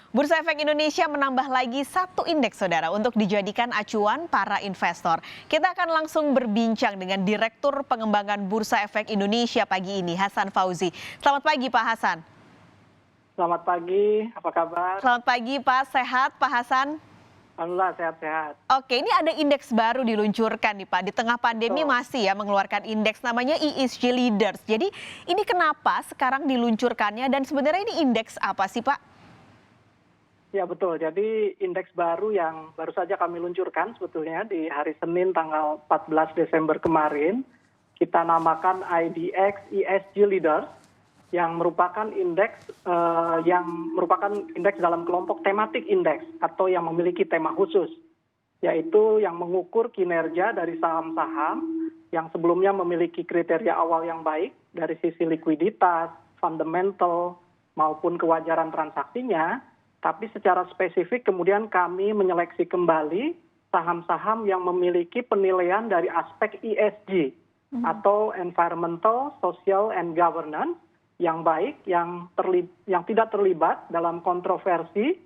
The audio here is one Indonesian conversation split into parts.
Bursa Efek Indonesia menambah lagi satu indeks, saudara, untuk dijadikan acuan para investor. Kita akan langsung berbincang dengan Direktur Pengembangan Bursa Efek Indonesia pagi ini, Hasan Fauzi. Selamat pagi, Pak Hasan. Selamat pagi, apa kabar? Selamat pagi, Pak. Sehat, Pak Hasan? Alhamdulillah, sehat-sehat. Oke, ini ada indeks baru diluncurkan nih, Pak. Di tengah pandemi masih ya mengeluarkan indeks namanya ESG Leaders. Jadi ini kenapa sekarang diluncurkannya dan sebenarnya ini indeks apa sih, Pak? Ya betul, jadi indeks baru yang baru saja kami luncurkan sebetulnya di hari Senin tanggal 14 Desember kemarin. Kita namakan IDX ESG Leaders yang merupakan indeks dalam kelompok tematik indeks atau yang memiliki tema khusus, yaitu yang mengukur kinerja dari saham-saham yang sebelumnya memiliki kriteria awal yang baik dari sisi likuiditas, fundamental, maupun kewajaran transaksinya, tapi secara spesifik kemudian kami menyeleksi kembali saham-saham yang memiliki penilaian dari aspek ESG atau Environmental, Social, and Governance yang baik, yang tidak terlibat dalam kontroversi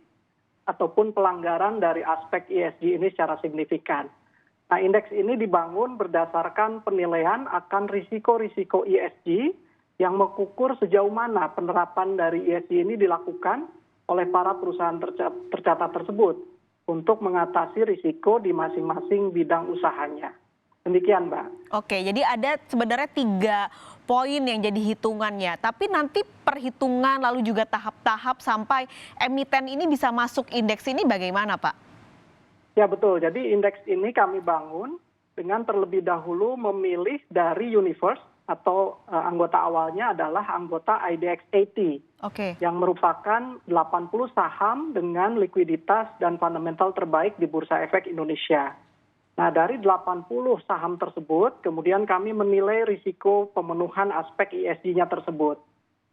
ataupun pelanggaran dari aspek ESG ini secara signifikan. Nah, indeks ini dibangun berdasarkan penilaian akan risiko-risiko ESG yang mengukur sejauh mana penerapan dari ESG ini dilakukan oleh para perusahaan tercatat tersebut untuk mengatasi risiko di masing-masing bidang usahanya. Demikian, Mbak. Oke, jadi ada sebenarnya 3 poin yang jadi hitungannya. Tapi nanti perhitungan lalu juga tahap-tahap sampai emiten ini bisa masuk indeks ini bagaimana, Pak? Ya betul, jadi indeks ini kami bangun dengan terlebih dahulu memilih dari universe atau anggota awalnya adalah anggota IDX 80 yang merupakan 80 saham dengan likuiditas dan fundamental terbaik di Bursa Efek Indonesia. Nah, dari 80 saham tersebut, kemudian kami menilai risiko pemenuhan aspek ESG-nya tersebut.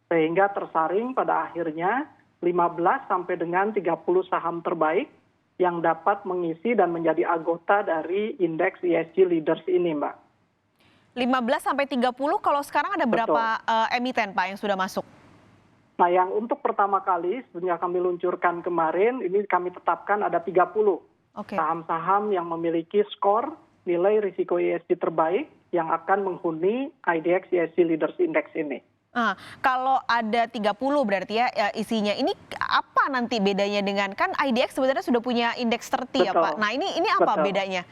Sehingga tersaring pada akhirnya 15 sampai dengan 30 saham terbaik yang dapat mengisi dan menjadi anggota dari indeks ESG Leaders ini, Mbak. 15 sampai 30, kalau sekarang ada berapa emiten, Pak, yang sudah masuk? Nah, yang untuk pertama kali sebenarnya kami luncurkan kemarin, ini kami tetapkan ada 30. Saham-saham yang memiliki skor nilai risiko ESG terbaik yang akan menghuni IDX ESG Leaders Index ini. Kalau ada 30 berarti ya isinya, ini apa nanti bedanya dengan, kan IDX sebenarnya sudah punya indeks 30 ya, Pak? Nah, ini apa bedanya?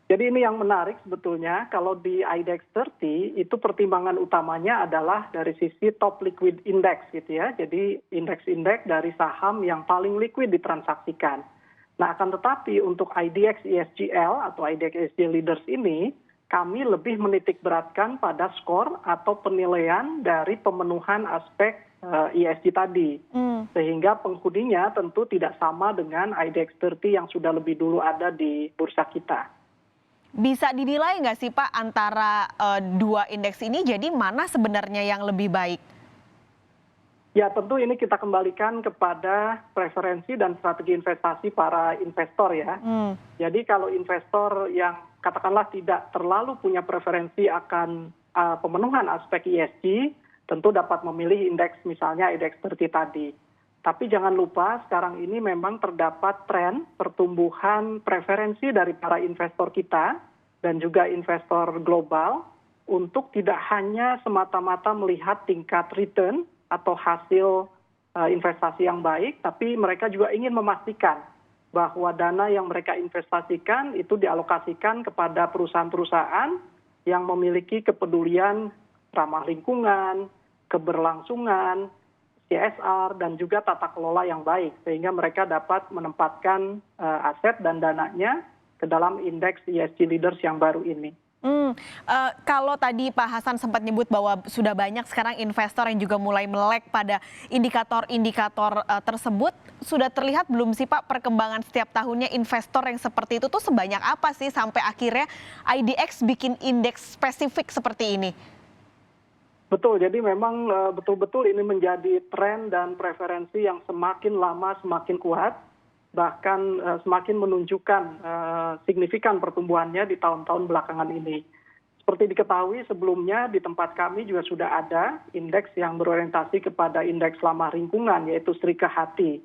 Jadi ini yang menarik sebetulnya, kalau di IDX 30 itu pertimbangan utamanya adalah dari sisi top liquid index gitu ya. Jadi indeks-indeks dari saham yang paling liquid ditransaksikan. Nah, akan tetapi untuk IDX ESGL atau IDX ESG Leaders ini, kami lebih menitik beratkan pada skor atau penilaian dari pemenuhan aspek ESG tadi. Sehingga penghuninya tentu tidak sama dengan IDX 30 yang sudah lebih dulu ada di bursa kita. Bisa dinilai nggak sih, Pak, antara 2 indeks ini, jadi mana sebenarnya yang lebih baik? Ya, tentu ini kita kembalikan kepada preferensi dan strategi investasi para investor ya. Jadi kalau investor yang katakanlah tidak terlalu punya preferensi akan pemenuhan aspek ESG, tentu dapat memilih indeks misalnya IDX 30 tadi. Tapi jangan lupa sekarang ini memang terdapat tren pertumbuhan preferensi dari para investor kita dan juga investor global untuk tidak hanya semata-mata melihat tingkat return atau hasil investasi yang baik, tapi mereka juga ingin memastikan bahwa dana yang mereka investasikan itu dialokasikan kepada perusahaan-perusahaan yang memiliki kepedulian ramah lingkungan, keberlangsungan, CSR, dan juga tata kelola yang baik, sehingga mereka dapat menempatkan aset dan dananya ke dalam indeks ESG Leaders yang baru ini. Kalau tadi Pak Hasan sempat nyebut bahwa sudah banyak sekarang investor yang juga mulai melek pada indikator-indikator tersebut, sudah terlihat belum sih, Pak, perkembangan setiap tahunnya investor yang seperti itu tuh sebanyak apa sih sampai akhirnya IDX bikin indeks spesifik seperti ini? Betul, jadi memang betul-betul ini menjadi tren dan preferensi yang semakin lama semakin kuat, bahkan semakin menunjukkan signifikan pertumbuhannya di tahun-tahun belakangan ini. Seperti diketahui sebelumnya di tempat kami juga sudah ada indeks yang berorientasi kepada indeks ramah lingkungan, yaitu Srikah Hati.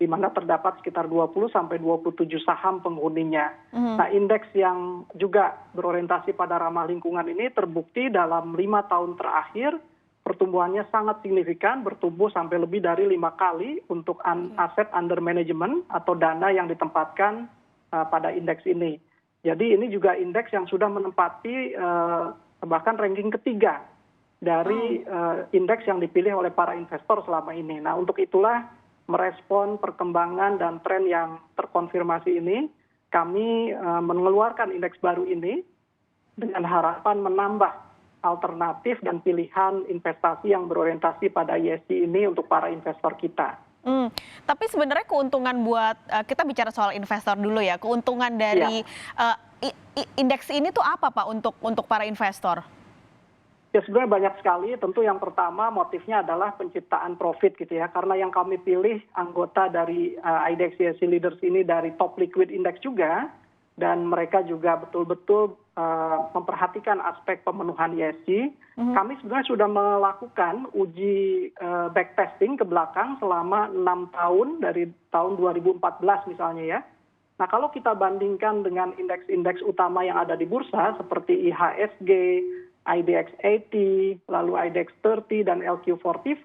di mana terdapat sekitar 20 sampai 27 saham penghuninya. Nah, indeks yang juga berorientasi pada ramah lingkungan ini terbukti dalam 5 tahun terakhir pertumbuhannya sangat signifikan, bertumbuh sampai lebih dari 5 kali untuk aset under management atau dana yang ditempatkan pada indeks ini. Jadi ini juga indeks yang sudah menempati bahkan ranking ketiga dari indeks yang dipilih oleh para investor selama ini. Nah, untuk itulah merespon perkembangan dan tren yang terkonfirmasi ini, kami mengeluarkan indeks baru ini dengan harapan menambah alternatif dan pilihan investasi yang berorientasi pada ESG ini untuk para investor kita. Tapi sebenarnya keuntungan buat kita bicara soal investor dulu ya, keuntungan dari indeks ini tuh apa Pak untuk para investor? Ya, sebenarnya banyak sekali. Tentu yang pertama motifnya adalah penciptaan profit gitu ya. Karena yang kami pilih anggota dari IDX ESG Leaders ini dari top liquid index juga. Dan mereka juga betul-betul memperhatikan aspek pemenuhan ESG. Kami sebenarnya sudah melakukan uji backtesting ke belakang selama 6 tahun dari tahun 2014 misalnya ya. Nah, kalau kita bandingkan dengan indeks-indeks utama yang ada di bursa seperti IHSG, IDX 80, lalu IDX 30 dan LQ45,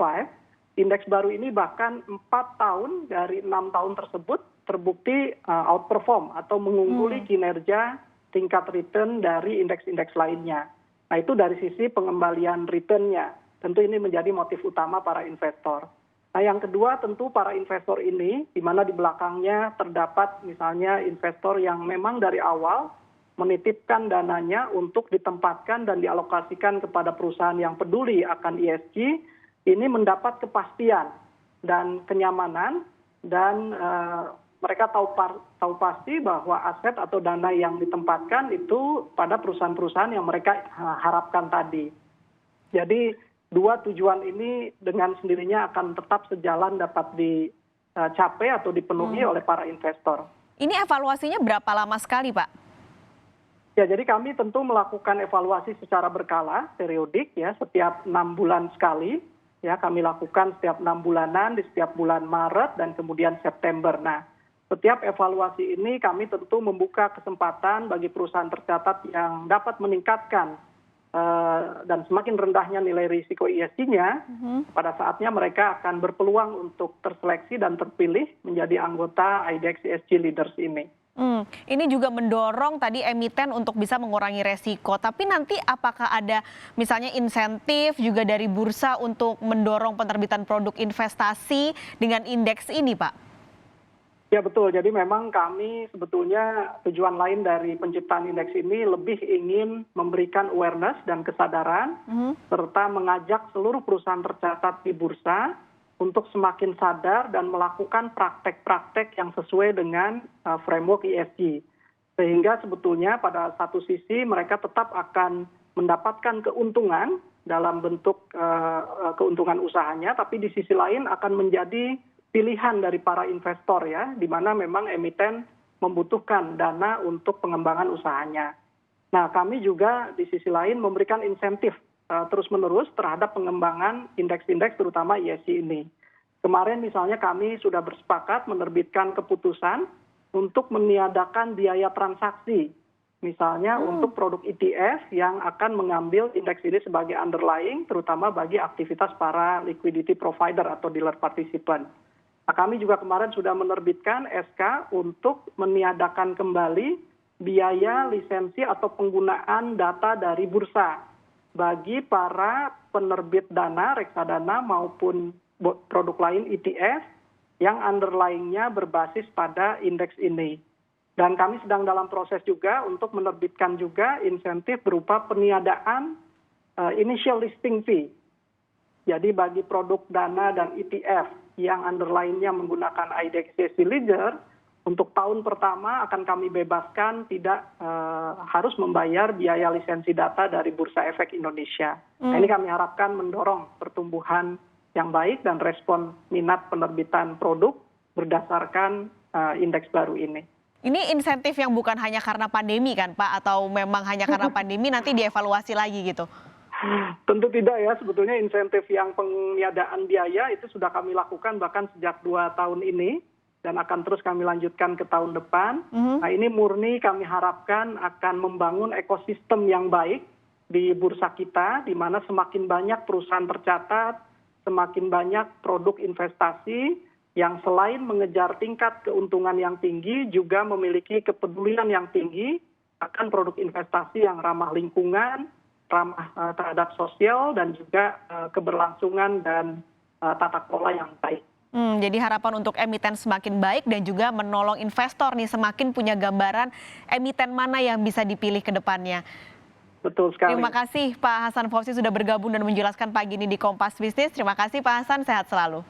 indeks baru ini bahkan 4 tahun dari 6 tahun tersebut terbukti outperform atau mengungguli kinerja tingkat return dari indeks-indeks lainnya. Nah, itu dari sisi pengembalian return-nya. Tentu ini menjadi motif utama para investor. Nah, yang kedua tentu para investor ini, di mana di belakangnya terdapat misalnya investor yang memang dari awal menitipkan dananya untuk ditempatkan dan dialokasikan kepada perusahaan yang peduli akan ESG, ini mendapat kepastian dan kenyamanan dan mereka tahu pasti bahwa aset atau dana yang ditempatkan itu pada perusahaan-perusahaan yang mereka harapkan tadi. Jadi dua tujuan ini dengan sendirinya akan tetap sejalan dapat dicapai atau dipenuhi oleh para investor. Ini evaluasinya berapa lama sekali Pak? Ya, jadi kami tentu melakukan evaluasi secara berkala, periodik ya, setiap 6 bulan sekali. Ya, kami lakukan setiap 6 bulanan di setiap bulan Maret dan kemudian September. Nah, setiap evaluasi ini kami tentu membuka kesempatan bagi perusahaan tercatat yang dapat meningkatkan dan semakin rendahnya nilai risiko ESG-nya, pada saatnya mereka akan berpeluang untuk terseleksi dan terpilih menjadi anggota IDX ESG Leaders ini. Ini juga mendorong tadi emiten untuk bisa mengurangi resiko. Tapi nanti apakah ada misalnya insentif juga dari bursa untuk mendorong penerbitan produk investasi dengan indeks ini, Pak? Ya betul, jadi memang kami sebetulnya tujuan lain dari penciptaan indeks ini lebih ingin memberikan awareness dan kesadaran, serta mengajak seluruh perusahaan tercatat di bursa untuk semakin sadar dan melakukan praktek-praktek yang sesuai dengan framework ESG. Sehingga sebetulnya pada satu sisi mereka tetap akan mendapatkan keuntungan dalam bentuk keuntungan usahanya, tapi di sisi lain akan menjadi pilihan dari para investor ya, di mana memang emiten membutuhkan dana untuk pengembangan usahanya. Nah, kami juga di sisi lain memberikan insentif terus-menerus terhadap pengembangan indeks-indeks terutama ESG ini. Kemarin misalnya kami sudah bersepakat menerbitkan keputusan untuk meniadakan biaya transaksi. Misalnya untuk produk ETF yang akan mengambil indeks ini sebagai underlying terutama bagi aktivitas para liquidity provider atau dealer participant. Nah, kami juga kemarin sudah menerbitkan SK untuk meniadakan kembali biaya lisensi atau penggunaan data dari bursa bagi para penerbit dana, reksadana maupun produk lain ETF yang underlying-nya berbasis pada indeks ini. Dan kami sedang dalam proses juga untuk menerbitkan juga insentif berupa peniadaan initial listing fee. Jadi bagi produk dana dan ETF yang underlying-nya menggunakan IDX ESG Leader, untuk tahun pertama akan kami bebaskan tidak harus membayar biaya lisensi data dari Bursa Efek Indonesia. Nah, ini kami harapkan mendorong pertumbuhan yang baik dan respon minat penerbitan produk berdasarkan indeks baru ini. Ini insentif yang bukan hanya karena pandemi kan Pak? Atau memang hanya karena pandemi nanti dievaluasi lagi gitu? Tentu tidak ya, sebetulnya insentif yang peniadaan biaya itu sudah kami lakukan bahkan sejak 2 tahun ini. dan akan terus kami lanjutkan ke tahun depan. Nah, ini murni kami harapkan akan membangun ekosistem yang baik di bursa kita, di mana semakin banyak perusahaan tercatat, semakin banyak produk investasi yang selain mengejar tingkat keuntungan yang tinggi, juga memiliki kepedulian yang tinggi akan produk investasi yang ramah lingkungan, ramah terhadap sosial, dan juga keberlangsungan dan tata kelola yang baik. Jadi harapan untuk emiten semakin baik dan juga menolong investor nih semakin punya gambaran emiten mana yang bisa dipilih ke depannya. Betul sekali. Terima kasih Pak Hasan Fauzi sudah bergabung dan menjelaskan pagi ini di Kompas Bisnis. Terima kasih Pak Hasan, sehat selalu.